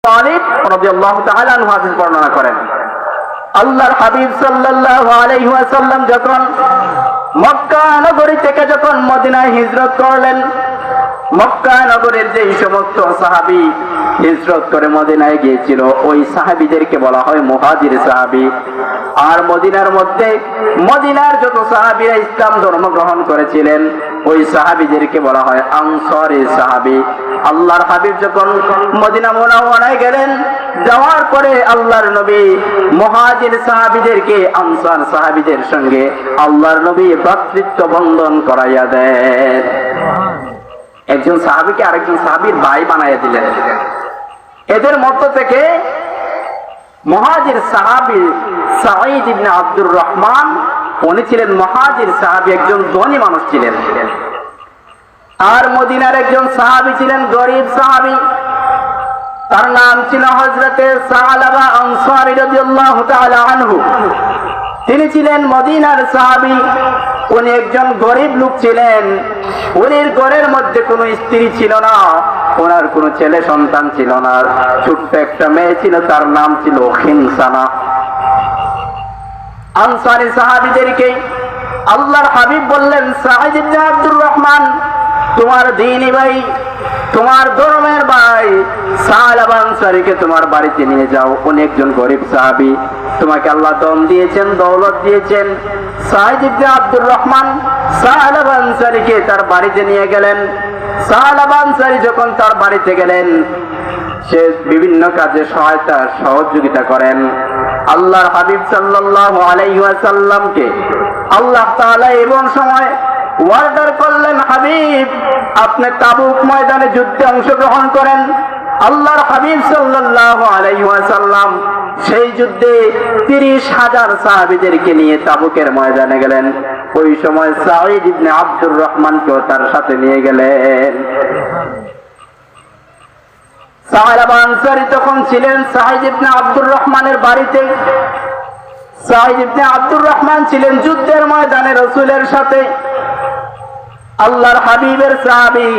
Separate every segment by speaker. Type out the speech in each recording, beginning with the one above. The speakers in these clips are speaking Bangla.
Speaker 1: তালিব রাদিয়াল্লাহু তাআলা আনহু হাদিস বর্ণনা করেন, আল্লাহর হাবিব সাল্লাল্লাহু আলাইহি ওয়াসাল্লাম যখন মক্কা নগরী থেকে যখন মদিনায় হিজরত করলেন, মক্কা নগরের যে সমস্ত সাহাবী হিজরত করে মদিনায় গিয়েছিল ওই সাহাবীদেরকে বলা হয় মুহাজির সাহাবী। আর মদিনার মধ্যে মদিনার যত সাহাবীরা ইসলাম ধর্ম গ্রহণ করেছিলেন ওই সাহাবীদেরকে বলা হয় আনসারী সাহাবী। আল্লাহর হাবিব যখন মদিনা মুনাওয়ারায় গেলেন, যাওয়ার পরে আল্লাহর নবী মুহাজির সাহাবীদেরকে আনসার সাহাবীদের সঙ্গে আল্লাহর নবী ভ্রাতৃত্ব বন্ধন করাইয়া দেন। একজন সাহাবীকে আরেকজন সাহাবীর ভাই বানাইয়া দিলেন। এদের মধ্য থেকে মুহাজির সাহাবী সাঈদ ইবনে আব্দুর রহমান, উনি ছিলেন মুহাজির সাহাবী, একজন ধনী মানুষ ছিলেন। আর মদিনার একজন সাহাবী ছিলেন গরিব সাহাবী, তার নাম ছিল হযরতে সালাবা আনসারী রাদিয়াল্লাহু তাআলা আনহু। তিনি ছিলেন মদিনার সাহাবী, উনি একজন গরিব লোক ছিলেন। উনির ঘরের মধ্যে কোনো স্ত্রী ছিল না, ওনার কোনো ছেলে সন্তান ছিল না, ছোট্ট একটা মেয়ে ছিল, তার নাম ছিল খিনসানা। আনসারী সাহাবীদেরকে আল্লাহর হাবিব বললেন, সাঈদ ইবনে আব্দুর রহমান, তোমার দ্বীনি ভাই, তোমার ধর্মের ভাই সালাবা আনসারীকে তোমার বাড়িতে নিয়ে যাও, উনি একজন গরিব সাহাবী, তোমাকে আল্লাহ ধন দিয়েছেন, দৌলত দিয়েছেন। সাঈদ ইবনে আব্দুর রহমান সালাবা আনসারীকে তার বাড়িতে নিয়ে গেলেন। সালাবা আনসারী যখন তার বাড়িতে গেলেন, সে বিভিন্ন কাজে সহায়তা সহযোগিতা করেন। আল্লাহর হাবিব সাল্লাল্লাহু আলাইহি ওয়াসাল্লামকে আল্লাহ তাআলা এমন সময় অর্ডার করলেন, হাবিব আপনি তাবুক ময়দানে যুদ্ধে অংশগ্রহণ করেন। আল্লাহর হাবিব সাল্লাল্লাহু আলাইহি ওয়াসাল্লাম সেই যুদ্ধে ৩০,০০০ সাহাবীদেরকে নিয়ে তাবুকের ময়দানে গেলেন। ওই সময় সাঈদ ইবনে আব্দুর রহমানকেও তার সাথে নিয়ে গেলেন। সালাবা আনসারী তখন ছিলেন সাঈদ ইবনে আব্দুর রহমানের বাড়িতে। সাঈদ ইবনে আব্দুর রহমান ছিলেন যুদ্ধের ময়দানে রাসূলের সাথে। আল্লাহর হাবিবের সাহাবী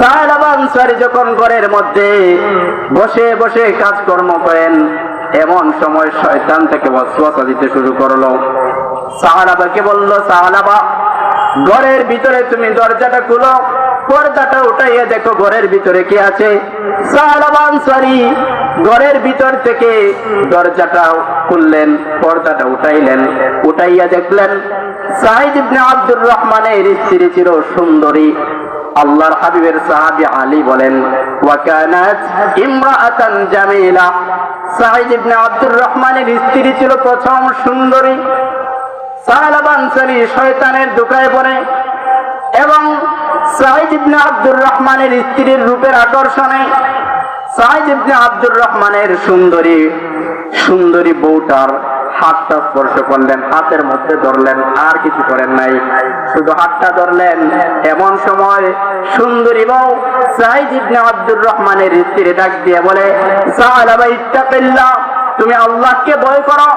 Speaker 1: সালাবা আনসারী যখন ঘরের মধ্যে বসে বসে কাজকর্ম করেন, এমন সময় শয়তান থেকে ওয়াসওয়াসা দিতে শুরু করলো। সাহাবাকে বলল, সাহাবা ঘরের ভিতরে তুমি দরজাটা খুলো, পর্দাটা উঠাইয়া দেখো ঘরের ভিতরে কি আছে। সাহাবা আনসারী ঘরের ভিতর থেকে দরজাটা খুললেন, পর্দাটা উঠাইলেন, উঠাইয়া দেখলেন সাঈদ ইবনে আব্দুর রহমানের স্ত্রী ছিল সুন্দরী। আল্লাহর হাবিবের সাহাবী আলী বলেন, ওয়া কানাত ইমরাআতান জামিলা, সাঈদ ইবনে আব্দুর রহমানের স্ত্রী ছিল প্রথম সুন্দরী। সালাবা আনসারী শয়তানের ধোঁকায় পড়ে এবং সাঈদ ইবনে আব্দুর রহমানের স্ত্রীর রূপের আকর্ষণে সাঈদ ইবনে আব্দুর রহমানের সুন্দরী বউটার হাতটা স্পর্শ করলেন, হাতের মধ্যে ধরলেন, আর কিছু করেন নাই, শুধু হাতটা ধরলেন। এমন সময় সুন্দরী বউ সাঈদ ইবনে আব্দুর রহমানের স্ত্রী ডাক দিয়ে বলে, সালাবা ইত্তাকিল্লাহ, তুমি আল্লাহকে ভয় করো।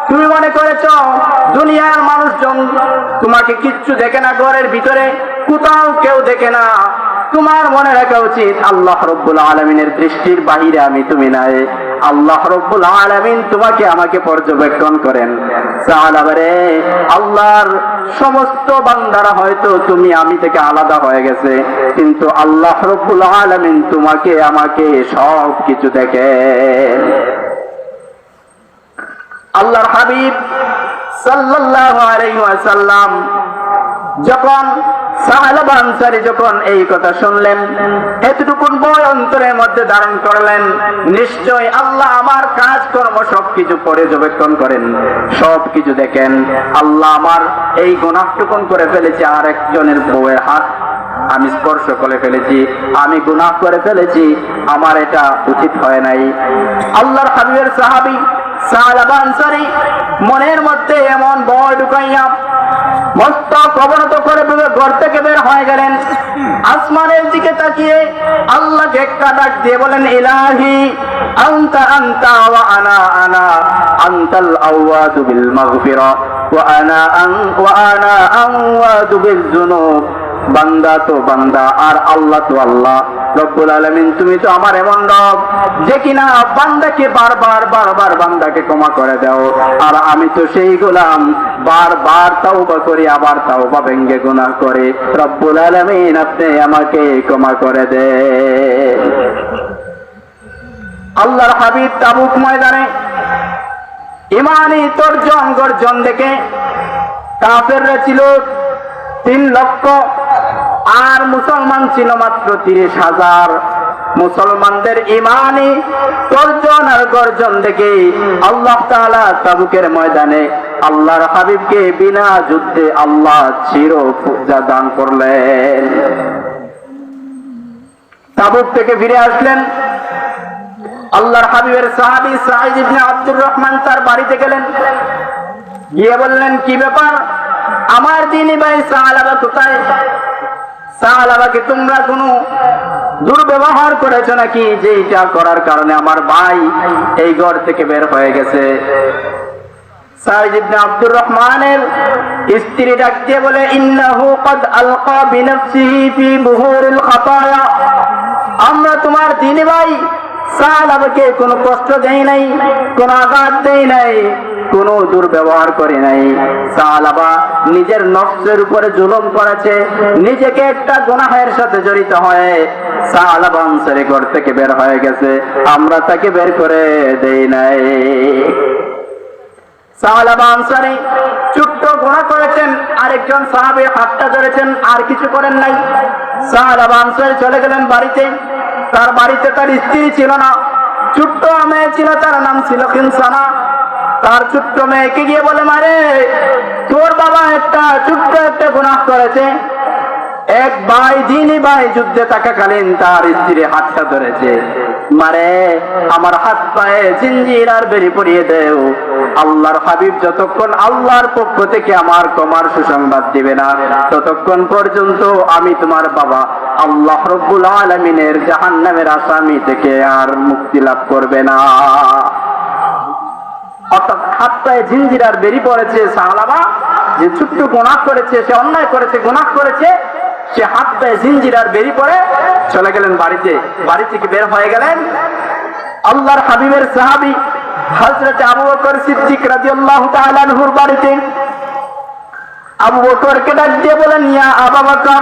Speaker 1: তুমি মনে করেছ দুনিয়ার মানুষজন তোমাকে কিচ্ছু দেখে না, ঘরের ভিতরে কোথাও কেউ দেখে না। তোমার মনে রাখা উচিত আল্লাহ রব্বুল আলামিনের দৃষ্টির বাহিরে আমি তুমি নাই। আল্লাহ রব্বুল আলামিন তোমাকে আমাকে পর্যবেক্ষণ করেন। সালাবারে, আল্লাহর সমস্ত বান্দারা হয়তো তুমি আমি থেকে আলাদা হয়ে গেছে, কিন্তু আল্লাহ রব্বুল আলামিন তোমাকে আমাকে সব কিছু দেখেন। আল্লাহর হাবিব সাল্লাল্লাহু আলাইহি ওয়াসাল্লাম যখন সাহাবা আনসারী যখন এই কথা শুনলেন, এতটুকুন বই অন্তরের মধ্যে ধারণ করলেন, নিশ্চয় আল্লাহ আমার কাজকর্ম সবকিছু পর্যবেক্ষণ করেন, সবকিছু দেখেন। আল্লাহ আমার এই গুনাহটুকুন করে ফেলেছি, আর একজনের বউয়ের হাত আমি স্পর্শ করে ফেলেছি, আমি গুনাহ করে ফেলেছি, আমার এটা উচিত হয় নাই। আল্লাহর হাবিবের সাহাবী সালাবা আনসারী মনের মধ্যে এমন ভয় ঢুকাইয়া মস্তক অবনত করে ঘর থেকে বের হয়ে গেলেন। আসমানের দিকে তাকিয়ে আল্লাহকে একটা ডাক দিয়ে বলেন, ইলাহি আনতা আনতা ওয়া আনা আনা, আনতাল আওয়াদু বিল মাগফিরা ওয়া আনা আওয়াদু বিল যুনুব, বান্দা তো বান্দা আর আল্লাহ তো আল্লাহ। রব্বুল আলামিন তুমি তো আমার এমন রব যে কিনা বান্দাকে বারবার বারবার বান্দাকে ক্ষমা করে দাও, আর আমি তো সেই গোলাম বারবার তাওবা করি আবার তাওবা ভেঙে গুনাহ করে। রব্বুল আলামিন আপনি আমাকে ক্ষমা করে দেন। আল্লাহর হাবিব তাবুক ময়দানে ইমানি তর্জন গর্জন দেখে কাফেররা ছিল 3 লক্ষ আর মুসলমান ছিল মাত্র 30,000। মুসলমানদের ইমানি তর্জন আর গর্জন দেখে আল্লাহ তাআলা তাবুকের ময়দানে আল্লাহর হাবিবকে বিনা যুদ্ধে আল্লাহ চির পূজা দান করলেন। তাবুক থেকে ফিরে আসলেন। আল্লাহর হাবিবের সাহাবী সাঈদ ইবনে আব্দুর রহমান তার বাড়িতে গেলেন, গিয়ে বললেন, কি ব্যাপার, আমার দিনী ভাই সাহালাবা কোথায়? সাহালাবাকে তোমরা কোনো দুর্ব্যবহার করেছো নাকি, যে এটা করার কারণে আমার ভাই এই ঘর থেকে বের হয়ে গেছে? সাঈদ ইবনে আব্দুর রহমানের স্ত্রী ডাক দিয়ে বলে, ইন্নাহু ক্বাদ আলকা বিনাফসিহি ফি বুহুরিল খাতায়া, আমরা তোমার দিনী ভাই সাহালাবাকে কোনো কষ্ট দেই নাই, কোনো আঘাত দেই নাই, কোনো দুর্ব্যবহার করে নাই। সাহালাবা নিজের নফসের উপরে জুলুম করেছে, নিজেকে একটা গুনাহের সাথে জড়িত হয়ে সাহালাবা আনসারী ঘর থেকে বের হয়ে গেছে, আমরা তাকে বের করে দেই নাই। সাহালাবা আনসারী ছোট্ট গুনাহ করেছেন, আরেকজন সাহাবী হাতটা ধরেছেন, আর কিছু করেন নাই। সাহালাবা আনসারী চলে গেলেন বাড়িতে। তার বাড়িতে তার স্ত্রী ছিল না, ছোট্ট মেয়ে ছিল, তার নাম ছিল খিনসানা। তার ছোট্ট মেয়েকে গিয়ে বলে, মারে তোর বাবা একটা ছোট্ট একটা গুনাহ করেছে। এক ভাই দিনী ভাই যুদ্ধে থাকাকালীন তার স্ত্রী হাতটা ধরেছে, মারে আমার হাত পায়ে জিঞ্জির আর বেরি পরিয়ে দেও। আল্লাহর হাবিব যতক্ষণ আল্লাহর পক্ষ থেকে আমার ক্ষমার সুসংবাদ দিবে না, ততক্ষণ পর্যন্ত আমি তোমার বাবা আল্লাহ রব্বুল আলামিনের জাহান্নামের আসামি থেকে আর মুক্তি লাভ করবে না। অর্থাৎ হাত পায়ে জিঞ্জির আর বেরি পড়েছে। সাহালাবা যে ছোট্ট গুনাহ করেছে, সে অন্যায় করেছে, গুনাহ করেছে, সে হাত পায়ে জিঞ্জির আর বেরি পড়ে চলে গেলেন বাড়িতে। বাড়ি থেকে বের হয়ে গেলেন আল্লাহর হাবিবের সাহাবী হযরত আবু বকর সিদ্দিক রাদিয়াল্লাহু তাআলা আনহুর বাড়িতে। আবু বকরকে ডাক দিয়ে বলেন, ইয়া আবু বকর,